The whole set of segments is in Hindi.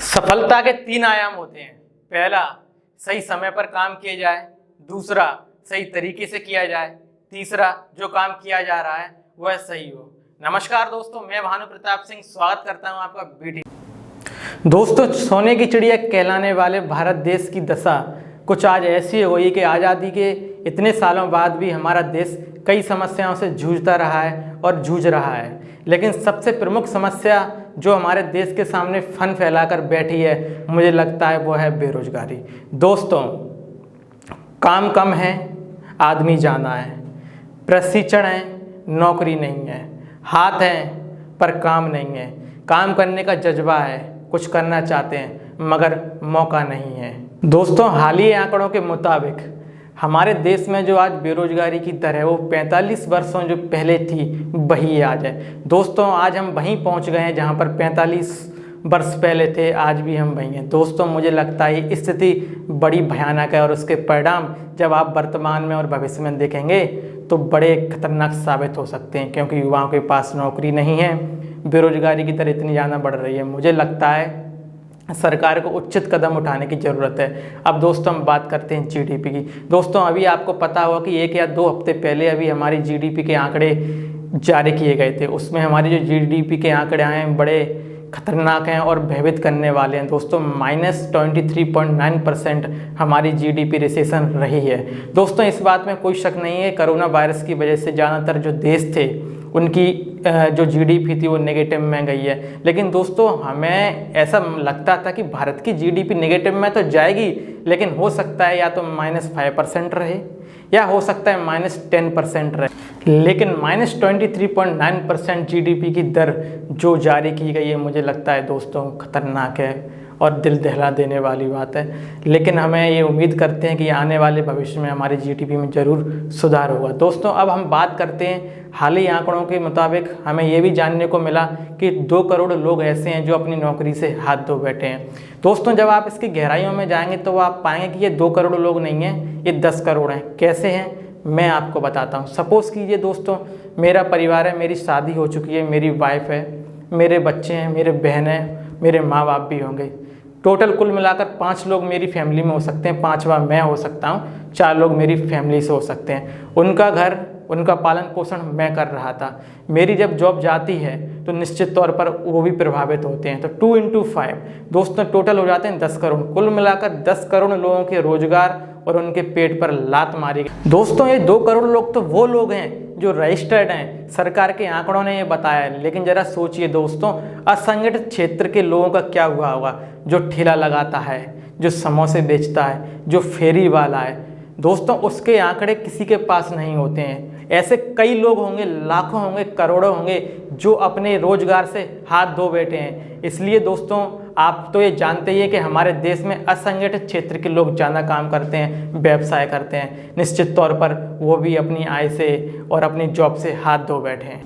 सफलता के 3 आयाम होते हैं। पहला, सही समय पर काम किया जाए। दूसरा, सही तरीके से किया जाए। तीसरा, जो काम किया जा रहा है वह सही हो। नमस्कार दोस्तों, मैं भानु प्रताप सिंह स्वागत करता हूं आपका बीटी। दोस्तों, सोने की चिड़िया कहलाने वाले भारत देश की दशा कुछ आज ऐसी हो गई कि आज़ादी के इतने सालों बाद भी हमारा देश कई समस्याओं से जूझता रहा है और जूझ रहा है। लेकिन सबसे प्रमुख समस्या जो हमारे देश के सामने फन फैलाकर बैठी है, मुझे लगता है वो है बेरोजगारी। दोस्तों, काम कम है, आदमी ज़्यादा है, प्रशिक्षण है, नौकरी नहीं है, हाथ हैं पर काम नहीं है, काम करने का जज्बा है, कुछ करना चाहते हैं मगर मौका नहीं है। दोस्तों, हालिया आंकड़ों के मुताबिक हमारे देश में जो आज बेरोजगारी की दर है वो 45 वर्षों जो पहले थी वही आज है। दोस्तों, आज हम वहीं पहुंच गए हैं जहां पर 45 वर्ष पहले थे, आज भी हम वहीं हैं। दोस्तों, मुझे लगता है स्थिति बड़ी भयानक है और उसके परिणाम जब आप वर्तमान में और भविष्य में देखेंगे तो बड़े खतरनाक साबित हो सकते हैं, क्योंकि युवाओं के पास नौकरी नहीं है, बेरोजगारी की दर इतनी ज़्यादा बढ़ रही है। मुझे लगता है सरकार को उचित कदम उठाने की ज़रूरत है। अब दोस्तों, हम बात करते हैं जीडीपी की। दोस्तों, अभी आपको पता होगा कि 1 या 2 हफ्ते पहले अभी हमारी जीडीपी के आंकड़े जारी किए गए थे। उसमें हमारी जो जीडीपी के आंकड़े आए हैं बड़े खतरनाक हैं और भयभीत करने वाले हैं। दोस्तों, -23.9% हमारी जीडीपी रिसेशन रही है। दोस्तों, इस बात में कोई शक नहीं है, कोरोना वायरस की वजह से ज़्यादातर जो देश थे उनकी जो जीडीपी थी वो नेगेटिव में गई है। लेकिन दोस्तों, हमें ऐसा लगता था कि भारत की जीडीपी नेगेटिव में तो जाएगी, लेकिन हो सकता है या तो -5% रहे या हो सकता है -10% रहे। लेकिन -23.9% जीडीपी की दर जो जारी की गई है, मुझे लगता है दोस्तों खतरनाक है और दिल दहला देने वाली बात है। लेकिन हमें ये उम्मीद करते हैं कि आने वाले भविष्य में हमारी जीडीपी में ज़रूर सुधार होगा। दोस्तों, अब हम बात करते हैं हालिया आंकड़ों के मुताबिक हमें ये भी जानने को मिला कि 2 करोड़ लोग ऐसे हैं जो अपनी नौकरी से हाथ धो बैठे हैं। दोस्तों, जब आप इसकी गहराइयों में जाएंगे तो आप पाएंगे कि ये 2 करोड़ लोग नहीं हैं, ये 10 करोड़ हैं। कैसे हैं मैं आपको बताता हूँ। सपोज़ कीजिए दोस्तों, मेरा परिवार है, मेरी शादी हो चुकी है, मेरी वाइफ है, मेरे बच्चे हैं, मेरे बहन हैं, मेरे माँ बाप भी होंगे। टोटल कुल मिलाकर 5 लोग मेरी फैमिली में हो सकते हैं, 5वां मैं हो सकता हूँ, 4 लोग मेरी फैमिली से हो सकते हैं। उनका घर, उनका पालन पोषण मैं कर रहा था। मेरी जब जॉब जाती है तो निश्चित तौर पर वो भी प्रभावित होते हैं। तो 2 into 5 दोस्तों टोटल हो जाते हैं 10 करोड़। कुल मिलाकर 10 करोड़ लोगों के रोजगार और उनके पेट पर लात मारी गई। दोस्तों, ये 2 करोड़ लोग तो वो लोग हैं जो रजिस्टर्ड हैं, सरकार के आंकड़ों ने ये बताया है। लेकिन ज़रा सोचिए दोस्तों, असंगठित क्षेत्र के लोगों का क्या हुआ होगा? जो ठेला लगाता है, जो समोसे बेचता है, जो फेरी वाला है, दोस्तों उसके आंकड़े किसी के पास नहीं होते हैं। ऐसे कई लोग होंगे, लाखों होंगे, करोड़ों होंगे जो अपने रोजगार से हाथ धो बैठे हैं। इसलिए दोस्तों, आप तो ये जानते ही है कि हमारे देश में असंगठित क्षेत्र के लोग ज़्यादा काम करते हैं, व्यवसाय करते हैं। निश्चित तौर पर वो भी अपनी आय से और अपनी जॉब से हाथ धो बैठे हैं।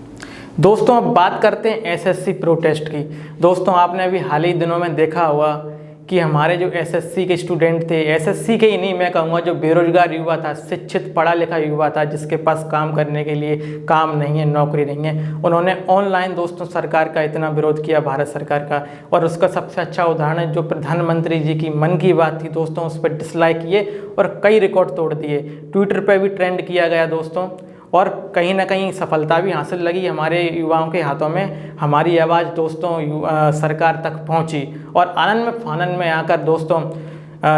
दोस्तों, अब बात करते हैं एसएससी प्रोटेस्ट की। दोस्तों, आपने अभी हाल ही दिनों में देखा होगा कि हमारे जो एसएससी के स्टूडेंट थे, एसएससी के ही नहीं मैं कहूँगा, जो बेरोजगार युवा था, शिक्षित पढ़ा लिखा युवा था, जिसके पास काम करने के लिए काम नहीं है, नौकरी नहीं है, उन्होंने ऑनलाइन दोस्तों सरकार का इतना विरोध किया, भारत सरकार का। और उसका सबसे अच्छा उदाहरण है जो प्रधानमंत्री जी की मन की बात थी दोस्तों, उस पर डिसलाइक किए और कई रिकॉर्ड तोड़ दिए। ट्विटर पर भी ट्रेंड किया गया दोस्तों, और कहीं ना कहीं सफलता भी हासिल लगी हमारे युवाओं के हाथों में। हमारी आवाज़ दोस्तों सरकार तक पहुंची और आनंद में फानंद में आकर दोस्तों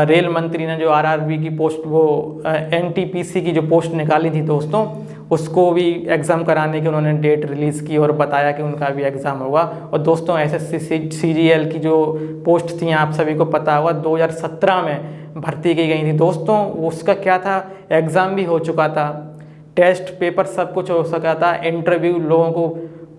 रेल मंत्री ने जो आरआरबी की पोस्ट, वो एनटीपीसी की जो पोस्ट निकाली थी दोस्तों, उसको भी एग्ज़ाम कराने की उन्होंने डेट रिलीज़ की और बताया कि उनका भी एग्ज़ाम होगा। और दोस्तों, एसएससी सीजीएल की जो पोस्ट थी आप सभी को पता होगा 2017 में भर्ती की गई थी दोस्तों। उसका क्या था, एग्ज़ाम भी हो चुका था, टेस्ट पेपर सब कुछ हो सका था, इंटरव्यू लोगों को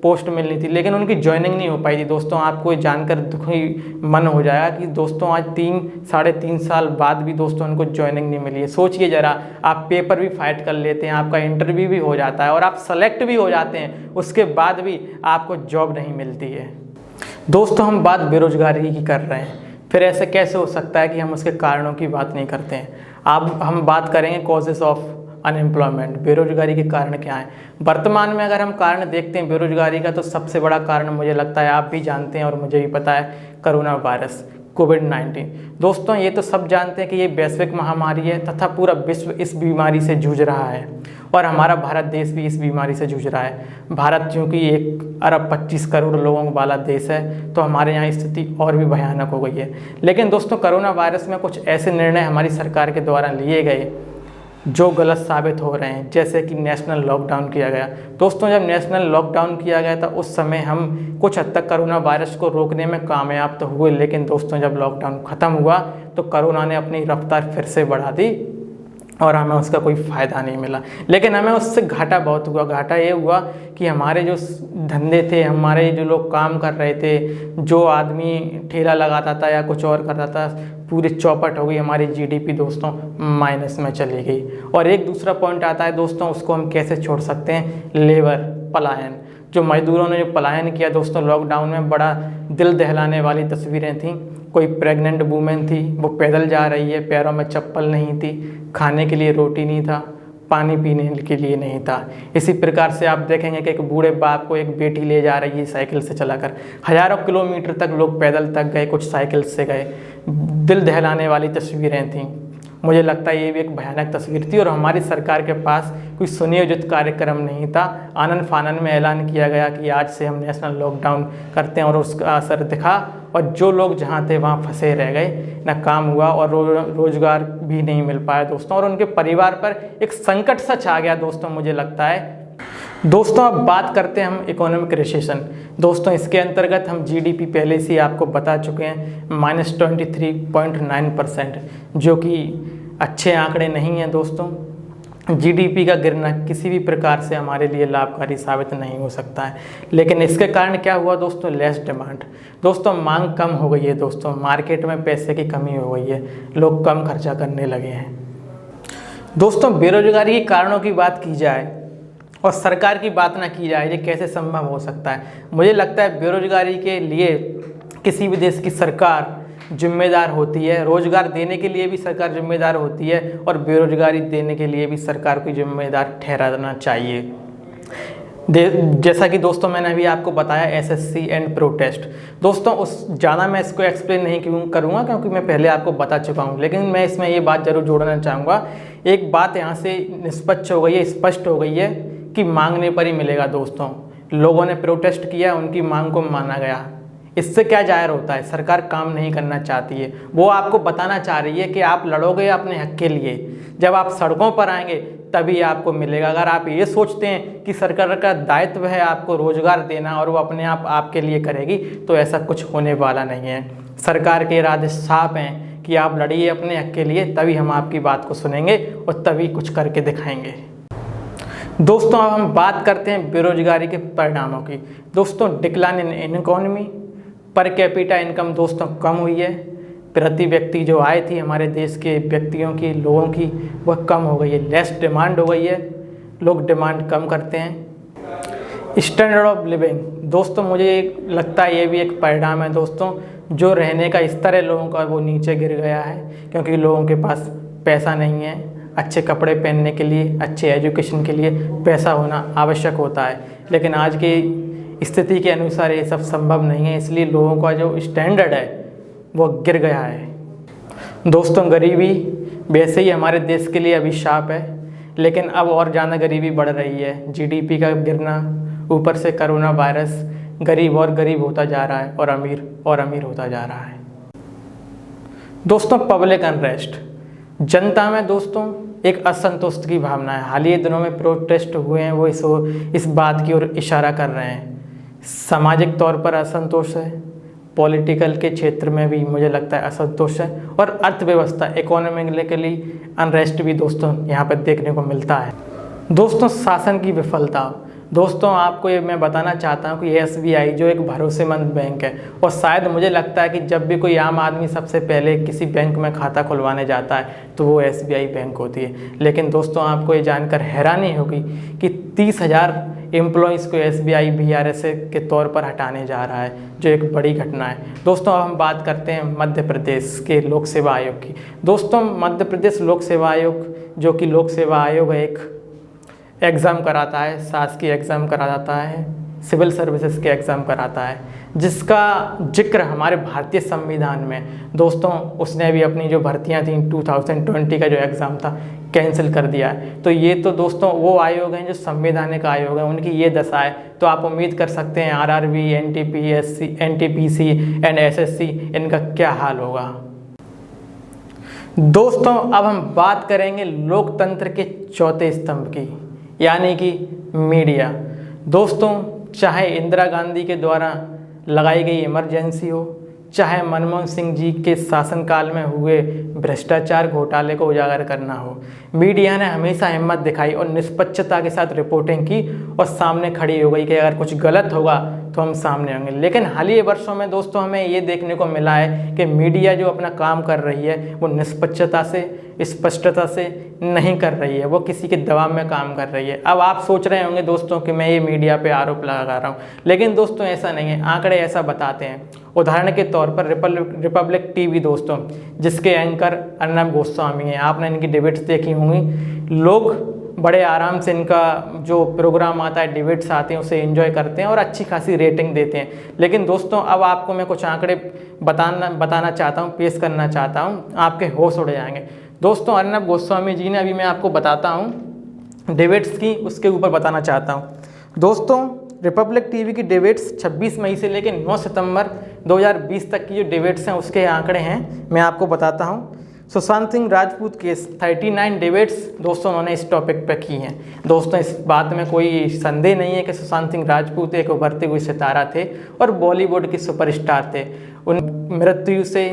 पोस्ट मिलनी थी, लेकिन उनकी ज्वाइनिंग नहीं हो पाई थी दोस्तों। आपको ये जानकर दुखी मन हो जाएगा कि दोस्तों आज 3-3.5 साल बाद भी दोस्तों उनको ज्वाइनिंग नहीं मिली है। सोचिए ज़रा, आप पेपर भी फाइट कर लेते हैं, आपका इंटरव्यू भी हो जाता है और आप सेलेक्ट भी हो जाते हैं, उसके बाद भी आपको जॉब नहीं मिलती है। दोस्तों, हम बात बेरोजगारी की कर रहे हैं, फिर ऐसे कैसे हो सकता है कि हम उसके कारणों की बात नहीं करते हैं। अब हम बात करेंगे कॉजेस ऑफ अनएम्प्लॉयमेंट, बेरोजगारी के कारण क्या है। वर्तमान में अगर हम कारण देखते हैं बेरोजगारी का, तो सबसे बड़ा कारण मुझे लगता है आप भी जानते हैं और मुझे भी पता है, कोरोना वायरस कोविड-19। दोस्तों ये तो सब जानते हैं कि ये वैश्विक महामारी है तथा पूरा विश्व इस बीमारी से जूझ रहा है और हमारा भारत देश भी इस बीमारी से जूझ रहा है। भारत चूँकि 1 अरब 25 करोड़ लोगों वाला देश है, तो हमारे यहाँ स्थिति और भी भयानक हो गई है। लेकिन दोस्तों कोरोना वायरस में कुछ ऐसे निर्णय हमारी सरकार के द्वारा लिए गए जो गलत साबित हो रहे हैं, जैसे कि नेशनल लॉकडाउन किया गया। दोस्तों जब नेशनल लॉकडाउन किया गया था उस समय हम कुछ हद तक कोरोना वायरस को रोकने में कामयाब तो हुए, लेकिन दोस्तों जब लॉकडाउन ख़त्म हुआ तो कोरोना ने अपनी रफ्तार फिर से बढ़ा दी और हमें उसका कोई फ़ायदा नहीं मिला। लेकिन हमें उससे घाटा बहुत हुआ। घाटा ये हुआ कि हमारे जो धंधे थे, हमारे जो लोग काम कर रहे थे, जो आदमी ठेला लगाता था या कुछ और करता था, पूरी चौपट हो गई। हमारी जीडीपी दोस्तों माइनस में चली गई। और एक दूसरा पॉइंट आता है दोस्तों, उसको हम कैसे छोड़ सकते हैं, लेबर पलायन। जो मजदूरों ने जो पलायन किया दोस्तों लॉकडाउन में, बड़ा दिल दहलाने वाली तस्वीरें थीं। कोई प्रेग्नेंट वूमेन थी, वो पैदल जा रही है, पैरों में चप्पल नहीं थी, खाने के लिए रोटी नहीं था, पानी पीने के लिए नहीं था। इसी प्रकार से आप देखेंगे कि एक बूढ़े बाप को एक बेटी ले जा रही है साइकिल से चलाकर। हज़ारों किलोमीटर तक लोग पैदल तक गए, कुछ साइकिल से गए। दिल दहलाने वाली तस्वीरें थीं। मुझे लगता है ये भी एक भयानक तस्वीर थी और हमारी सरकार के पास कोई सुनियोजित कार्यक्रम नहीं था। आनन फानन में ऐलान किया गया कि आज से हम नेशनल लॉकडाउन करते हैं और उसका असर दिखा, और जो लोग जहाँ थे वहाँ फंसे रह गए, ना काम हुआ और रोजगार भी नहीं मिल पाया दोस्तों, और उनके परिवार पर एक संकट सा छा गया दोस्तों मुझे लगता है। दोस्तों अब बात करते हैं हम इकोनॉमिक रिसेशन। दोस्तों इसके अंतर्गत हम जीडीपी पहले से ही आपको बता चुके हैं, -23.9%, जो कि अच्छे आंकड़े नहीं हैं दोस्तों। जीडीपी का गिरना किसी भी प्रकार से हमारे लिए लाभकारी साबित नहीं हो सकता है। लेकिन इसके कारण क्या हुआ दोस्तों, लेस डिमांड। दोस्तों मांग कम हो गई है दोस्तों, मार्केट में पैसे की कमी हो गई है, लोग कम खर्चा करने लगे हैं। दोस्तों बेरोजगारी के कारणों की बात की जाए और सरकार की बात ना की जाए, ये कैसे संभव हो सकता है। मुझे लगता है बेरोजगारी के लिए किसी भी देश की सरकार जिम्मेदार होती है, रोजगार देने के लिए भी सरकार जिम्मेदार होती है और बेरोजगारी देने के लिए भी सरकार को जिम्मेदार ठहराना चाहिए। जैसा कि दोस्तों मैंने अभी आपको बताया एसएससी एंड प्रोटेस्ट। दोस्तों उस ज़्यादा मैं इसको एक्सप्लेन नहीं करूँगा क्योंकि मैं पहले आपको बता चुका हूँ, लेकिन मैं इसमें ये बात ज़रूर जोड़ना चाहूँगा। एक बात यहाँ से निष्पक्ष हो गई है, स्पष्ट हो गई है कि मांगने पर ही मिलेगा दोस्तों। लोगों ने प्रोटेस्ट किया, उनकी मांग को माना गया। इससे क्या जाहिर होता है, सरकार काम नहीं करना चाहती है। वो आपको बताना चाह रही है कि आप लड़ोगे अपने हक के लिए, जब आप सड़कों पर आएंगे तभी आपको मिलेगा। अगर आप ये सोचते हैं कि सरकार का दायित्व है आपको रोजगार देना और वो अपने आप आपके लिए करेगी, तो ऐसा कुछ होने वाला नहीं है। सरकार के इरादे साफ हैं कि आप लड़िए अपने हक के लिए, तभी हम आपकी बात को सुनेंगे और तभी कुछ करके दिखाएंगे। दोस्तों अब हम बात करते हैं बेरोजगारी के परिणामों की। दोस्तों decline in economy, per capita income दोस्तों कम हुई है। प्रति व्यक्ति जो आय थी हमारे देश के व्यक्तियों की, लोगों की, वह कम हो गई है। लेस डिमांड हो गई है, लोग डिमांड कम करते हैं। स्टैंडर्ड ऑफ लिविंग दोस्तों मुझे लगता है ये भी एक परिणाम है दोस्तों। जो रहने का स्तर है लोगों का वो नीचे गिर गया है, क्योंकि लोगों के पास पैसा नहीं है। अच्छे कपड़े पहनने के लिए, अच्छे एजुकेशन के लिए पैसा होना आवश्यक होता है, लेकिन आज की स्थिति के अनुसार ये सब संभव नहीं है। इसलिए लोगों का जो स्टैंडर्ड है वो गिर गया है। दोस्तों गरीबी वैसे ही हमारे देश के लिए अभिशाप है, लेकिन अब और ज़्यादा गरीबी बढ़ रही है। जीडीपी का गिरना, ऊपर से कोरोना वायरस, गरीब और गरीब होता जा रहा है और अमीर होता जा रहा है। दोस्तों पब्लिक अनरेस्ट, जनता में दोस्तों एक असंतुष्ट की भावना है। हाल ही दिनों में प्रोटेस्ट हुए हैं, वो इस बात की ओर इशारा कर रहे हैं। सामाजिक तौर पर असंतोष है, पॉलिटिकल के क्षेत्र में भी मुझे लगता है असंतोष है, और अर्थव्यवस्था इकोनॉमिकली अनरेस्ट भी दोस्तों यहाँ पर देखने को मिलता है। दोस्तों शासन की विफलता, दोस्तों आपको ये मैं बताना चाहता हूँ कि एसबीआई जो एक भरोसेमंद बैंक है, और शायद मुझे लगता है कि जब भी कोई आम आदमी सबसे पहले किसी बैंक में खाता खुलवाने जाता है तो वो एसबीआई बैंक होती है। लेकिन दोस्तों आपको ये जानकर हैरानी होगी कि 30,000 एम्प्लॉइज़ को एसबीआई वीआरएस के तौर पर हटाने जा रहा है, जो एक बड़ी घटना है। दोस्तों अब हम बात करते हैं मध्य प्रदेश के लोक सेवा आयोग की। दोस्तों मध्य प्रदेश लोक सेवा आयोग जो कि लोक सेवा आयोग एक एग्ज़ाम कराता है, शासकीय एग्ज़ाम करा जाता है, सिविल सर्विसेज के एग्ज़ाम कराता है, जिसका जिक्र हमारे भारतीय संविधान में दोस्तों उसने भी अपनी जो भर्तियां थी 2020 का जो एग्ज़ाम था कैंसिल कर दिया है। तो ये तो दोस्तों वो आयोग हैं जो संवैधानिक आयोग हैं, उनकी ये दशा है। तो आप उम्मीद कर सकते हैं आरआरबी, एनटीपीएससी, एनटीपीसी एंड एसएससी इनका क्या हाल होगा। दोस्तों अब हम बात करेंगे लोकतंत्र के चौथे स्तंभ की, यानी कि मीडिया। दोस्तों चाहे इंदिरा गांधी के द्वारा लगाई गई इमरजेंसी हो, चाहे मनमोहन सिंह जी के शासनकाल में हुए भ्रष्टाचार घोटाले को उजागर करना हो, मीडिया ने हमेशा हिम्मत दिखाई और निष्पक्षता के साथ रिपोर्टिंग की और सामने खड़ी हो गई कि अगर कुछ गलत होगा तो हम सामने होंगे। लेकिन हालिया वर्षों में दोस्तों हमें ये देखने को मिला है कि मीडिया जो अपना काम कर रही है वो निष्पक्षता से, स्पष्टता से नहीं कर रही है, वो किसी के दबाव में काम कर रही है। अब आप सोच रहे होंगे दोस्तों कि मैं ये मीडिया पे आरोप लगा रहा हूँ, लेकिन दोस्तों ऐसा नहीं है, आंकड़े ऐसा बताते हैं। उदाहरण के तौर पर रिपब्लिक टीवी दोस्तों, जिसके एंकर अर्नब गोस्वामी हैं, आपने इनकी डिबेट्स देखी होंगी। लोग बड़े आराम से इनका जो प्रोग्राम आता है, डिबेट्स आते हैं, उसे एंजॉय करते हैं और अच्छी खासी रेटिंग देते हैं। लेकिन दोस्तों अब आपको मैं कुछ आंकड़े बताना चाहता हूँ, पेश करना चाहता हूँ, आपके होश उड़ जाएंगे। दोस्तों अर्नब गोस्वामी जी ने, अभी मैं आपको बताता हूँ डिबेट्स की, उसके ऊपर बताना चाहता हूँ। दोस्तों रिपब्लिक टीवी की डिबेट्स 26 मई से लेकर 9 सितंबर 2020 तक की जो डिबेट्स हैं उसके आंकड़े हैं, मैं आपको बताता हूँ। सुशांत सिंह राजपूत केस 39 डिबेट्स दोस्तों उन्होंने इस टॉपिक पे की हैं। दोस्तों इस बात में कोई संदेह नहीं है कि सुशांत सिंह राजपूत एक उभरते हुए सितारा थे और बॉलीवुड के सुपरस्टार थे। उन मृत्यु से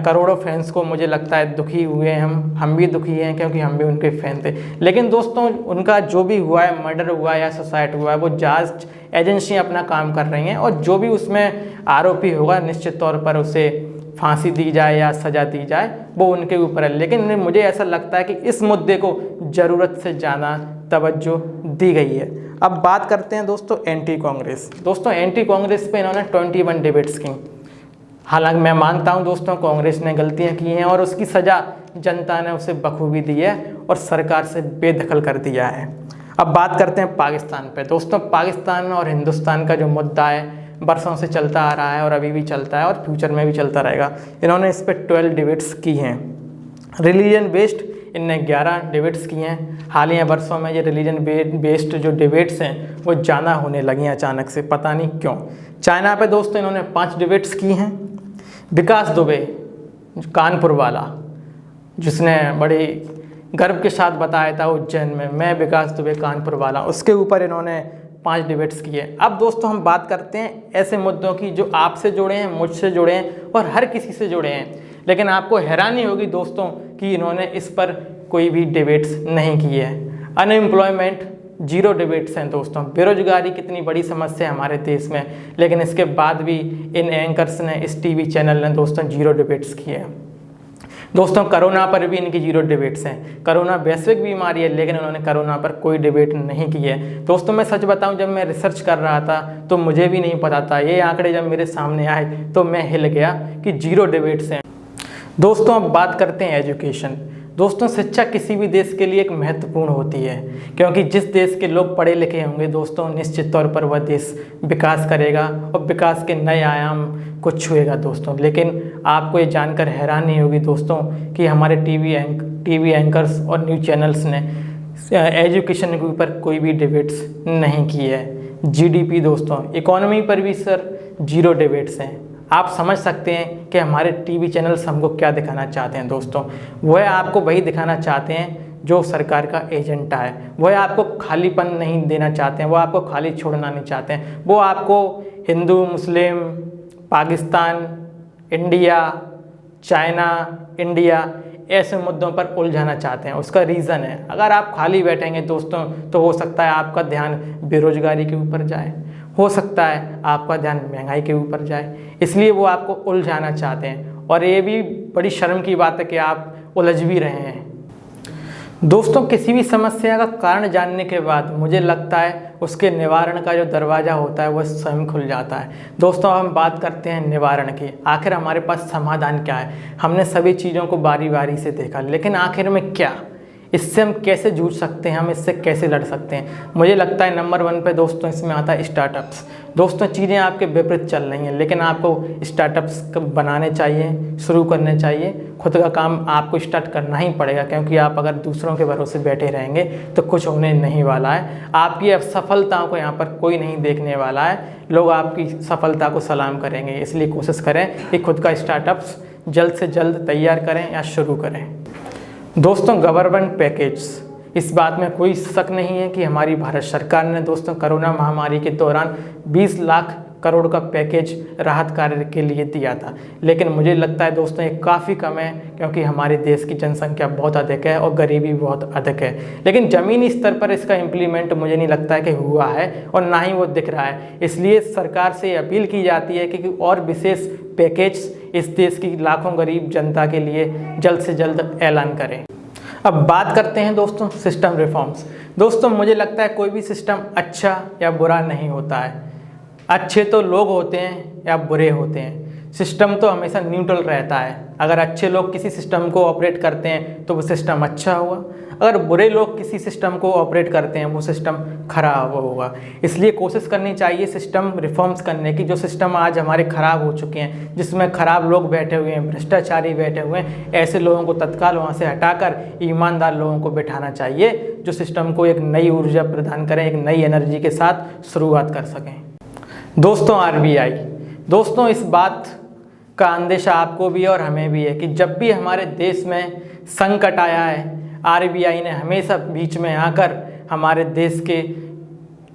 करोड़ों फैंस को मुझे लगता है दुखी हुए, हम भी दुखी हैं क्योंकि हम भी उनके फ़ैन थे। लेकिन दोस्तों उनका जो भी हुआ है, मर्डर हुआ है या सुसाइड हुआ है, वो जांच एजेंसियां अपना काम कर रही हैं और जो भी उसमें आरोपी होगा निश्चित तौर पर उसे फांसी दी जाए या सज़ा दी जाए, वो उनके ऊपर है। लेकिन मुझे ऐसा लगता है कि इस मुद्दे को ज़रूरत से ज़्यादा तवज्जो दी गई है। अब बात करते हैं दोस्तों एंटी कांग्रेस। दोस्तों एंटी कांग्रेस पे इन्होंने 21 डिबेट्स की। हालांकि मैं मानता हूं दोस्तों कांग्रेस ने गलतियां की हैं और उसकी सज़ा जनता ने उसे बखूबी दी है और सरकार से बेदखल कर दिया है। अब बात करते हैं पाकिस्तान पे। दोस्तों पाकिस्तान और हिंदुस्तान का जो मुद्दा है बरसों से चलता आ रहा है और अभी भी चलता है और फ्यूचर में भी चलता रहेगा। इन्होंने इस पर 12 डिबेट्स की हैं। रिलीजन बेस्ड इनने 11 डिबेट्स की हैं। हालिया वर्षों में ये रिलीजन बेस्ड जो डिबेट्स हैं वो ज़्यादा होने लगी हैं अचानक से, पता नहीं क्यों। चाइना पे दोस्तों इन्होंने 5 डिबेट्स की हैं। विकास दुबे कानपुर वाला, जिसने बड़ी गर्व के साथ बताया था उज्जैन में, मैं विकास दुबे कानपुर वाला, उसके ऊपर इन्होंने 5 डिबेट्स किए। अब दोस्तों हम बात करते हैं ऐसे मुद्दों की जो आपसे जुड़े हैं, मुझसे जुड़े हैं और हर किसी से जुड़े हैं। लेकिन आपको हैरानी होगी दोस्तों कि इन्होंने इस पर कोई भी डिबेट्स नहीं की है। अनएम्प्लॉयमेंट 0 डिबेट्स हैं दोस्तों। बेरोजगारी कितनी बड़ी समस्या है हमारे देश में, लेकिन इसके बाद भी इन एंकर्स ने, इस टीवी चैनल ने दोस्तों 0 डिबेट्स किए हैं। दोस्तों कोरोना पर भी इनकी 0 डिबेट्स हैं। कोरोना वैश्विक बीमारी है लेकिन उन्होंने कोरोना पर कोई डिबेट नहीं की है। दोस्तों मैं सच बताऊं, जब मैं रिसर्च कर रहा था तो मुझे भी नहीं पता था। ये आंकड़े जब मेरे सामने आए तो मैं हिल गया कि 0 डिबेट्स हैं। दोस्तों अब बात करते हैं एजुकेशन। दोस्तों शिक्षा किसी भी देश के लिए एक महत्वपूर्ण होती है, क्योंकि जिस देश के लोग पढ़े लिखे होंगे दोस्तों निश्चित तौर पर वह देश विकास करेगा और विकास के नए आयाम को छुएगा दोस्तों। लेकिन आपको ये जानकर हैरानी होगी दोस्तों कि हमारे टीवी एंकर्स और न्यूज़ चैनल्स ने एजुकेशन के ऊपर कोई भी डिबेट्स नहीं की है। जीडीपी दोस्तों, इकोनॉमी पर भी सर 0 डिबेट्स हैं। आप समझ सकते हैं कि हमारे टीवी चैनल्स हमको क्या दिखाना चाहते हैं दोस्तों। वह आपको वही दिखाना चाहते हैं जो सरकार का एजेंडा है। वह आपको खालीपन नहीं देना चाहते हैं, वो आपको खाली छोड़ना नहीं चाहते हैं। वो आपको हिंदू, मुस्लिम, पाकिस्तान, इंडिया, चाइना, इंडिया ऐसे मुद्दों पर उलझाना चाहते हैं। उसका रीज़न है, अगर आप खाली बैठेंगे दोस्तों तो हो सकता है आपका ध्यान बेरोजगारी के ऊपर जाए, हो सकता है आपका ध्यान महंगाई के ऊपर जाए। इसलिए वो आपको उलझाना चाहते हैं और ये भी बड़ी शर्म की बात है कि आप उलझ भी रहे हैं। दोस्तों किसी भी समस्या का कारण जानने के बाद मुझे लगता है उसके निवारण का जो दरवाज़ा होता है वह स्वयं खुल जाता है। दोस्तों हम बात करते हैं निवारण की। आखिर हमारे पास समाधान क्या है? हमने सभी चीज़ों को बारी बारी से देखा, लेकिन आखिर में क्या? इससे हम कैसे जूझ सकते हैं, हम इससे कैसे लड़ सकते हैं। मुझे लगता है नंबर 1 पे दोस्तों इसमें आता है स्टार्टअप्स। दोस्तों चीज़ें आपके विपरीत चल रही हैं, लेकिन आपको स्टार्टअप्स बनाने चाहिए, शुरू करने चाहिए। खुद का काम आपको स्टार्ट करना ही पड़ेगा, क्योंकि आप अगर दूसरों के भरोसे बैठे रहेंगे तो कुछ होने नहीं वाला है। आपकी असफलताओं को यहाँ पर कोई नहीं देखने वाला है, लोग आपकी सफलता को सलाम करेंगे। इसलिए कोशिश करें कि खुद का स्टार्टअप्स जल्द से जल्द तैयार करें या शुरू करें। दोस्तों गवर्नमेंट पैकेज, इस बात में कोई शक नहीं है कि हमारी भारत सरकार ने दोस्तों कोरोना महामारी के दौरान 20 लाख करोड़ का पैकेज राहत कार्य के लिए दिया था। लेकिन मुझे लगता है दोस्तों ये काफ़ी कम है, क्योंकि हमारे देश की जनसंख्या बहुत अधिक है और गरीबी बहुत अधिक है। लेकिन ज़मीनी स्तर पर इसका इम्प्लीमेंट मुझे नहीं लगता है कि हुआ है, और ना ही वो दिख रहा है। इसलिए सरकार से अपील की जाती है कि और विशेष पैकेज इस देश की लाखों गरीब जनता के लिए जल्द से जल्द ऐलान करें। अब बात करते हैं दोस्तों सिस्टम रिफॉर्म्स। दोस्तों मुझे लगता है कोई भी सिस्टम अच्छा या बुरा नहीं होता है। अच्छे तो लोग होते हैं या बुरे होते हैं, सिस्टम तो हमेशा न्यूट्रल रहता है। अगर अच्छे लोग किसी सिस्टम को ऑपरेट करते हैं तो वो सिस्टम अच्छा हुआ, अगर बुरे लोग किसी सिस्टम को ऑपरेट करते हैं वो सिस्टम खराब होगा। इसलिए कोशिश करनी चाहिए सिस्टम रिफॉर्म्स करने की। जो सिस्टम आज हमारे ख़राब हो चुके हैं, जिसमें ख़राब लोग बैठे हुए हैं, भ्रष्टाचारी बैठे हुए हैं, ऐसे लोगों को तत्काल वहाँ से हटाकर ईमानदार लोगों को बैठाना चाहिए, जो सिस्टम को एक नई ऊर्जा प्रदान करें, एक नई एनर्जी के साथ शुरुआत कर सकें। दोस्तों आरबीआई, दोस्तों इस बात का अंदेशा आपको भी और हमें भी है कि जब भी हमारे देश में संकट आया है, आरबीआई ने हमेशा बीच में आकर हमारे देश के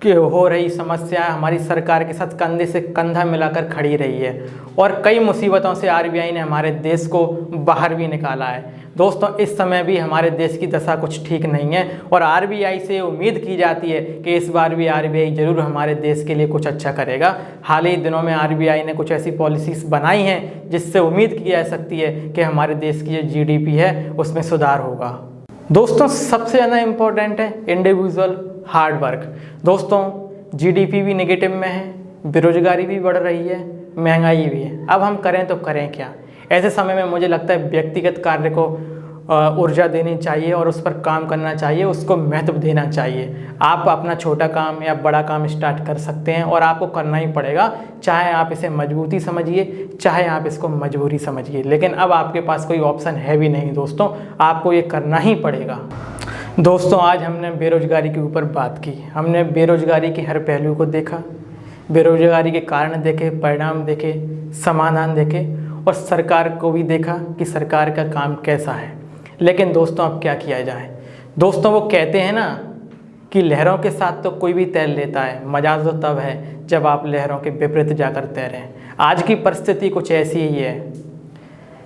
हो रही समस्या हमारी सरकार के साथ कंधे से कंधा मिलाकर खड़ी रही है, और कई मुसीबतों से आरबीआई ने हमारे देश को बाहर भी निकाला है। दोस्तों इस समय भी हमारे देश की दशा कुछ ठीक नहीं है, और आरबीआई से उम्मीद की जाती है कि इस बार भी आरबीआई ज़रूर हमारे देश के लिए कुछ अच्छा करेगा। हाल ही दिनों में आरबीआई ने कुछ ऐसी पॉलिसीज़ बनाई हैं जिससे उम्मीद की जा सकती है कि हमारे देश की जो जीडीपी है उसमें सुधार होगा। दोस्तों सबसे ज़्यादा इम्पोर्टेंट है इंडिविजुअल हार्ड वर्क। दोस्तों जीडीपी भी नेगेटिव में है, बेरोजगारी भी बढ़ रही है, महंगाई भी है। अब हम करें तो करें क्या? ऐसे समय में मुझे लगता है व्यक्तिगत कार्य को ऊर्जा देनी चाहिए और उस पर काम करना चाहिए, उसको महत्व देना चाहिए। आप अपना छोटा काम या बड़ा काम स्टार्ट कर सकते हैं, और आपको करना ही पड़ेगा, चाहे आप इसे मजबूती समझिए, चाहे आप इसको मजबूरी समझिए। लेकिन अब आपके पास कोई ऑप्शन है भी नहीं दोस्तों, आपको ये करना ही पड़ेगा। दोस्तों आज हमने बेरोजगारी के ऊपर बात की, हमने बेरोजगारी के हर पहलू को देखा, बेरोजगारी के कारण देखे, परिणाम देखे, समाधान देखे, और सरकार को भी देखा कि सरकार का काम कैसा है। लेकिन दोस्तों अब क्या किया जाए? दोस्तों वो कहते हैं ना कि लहरों के साथ तो कोई भी तैर लेता है, मजा तो तब है जब आप लहरों के विपरीत जाकर तैरें। आज की परिस्थिति कुछ ऐसी ही है,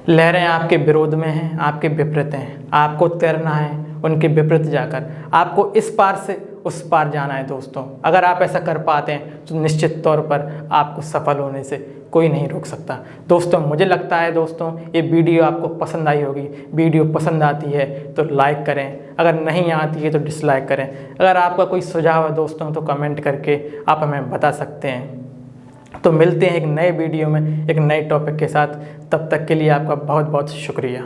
लहरें आपके विरोध में हैं, आपके विपरीत हैं, आपको तैरना है उनके विपरीत जाकर, आपको इस पार से उस पार जाना है। दोस्तों अगर आप ऐसा कर पाते हैं तो निश्चित तौर पर आपको सफल होने से कोई नहीं रोक सकता। दोस्तों मुझे लगता है दोस्तों ये वीडियो आपको पसंद आई होगी। वीडियो पसंद आती है तो लाइक करें, अगर नहीं आती है तो डिसलाइक करें। अगर आपका कोई सुझाव है दोस्तों तो कमेंट करके आप हमें बता सकते हैं। तो मिलते हैं एक नए वीडियो में एक नए टॉपिक के साथ, तब तक के लिए आपका बहुत बहुत शुक्रिया।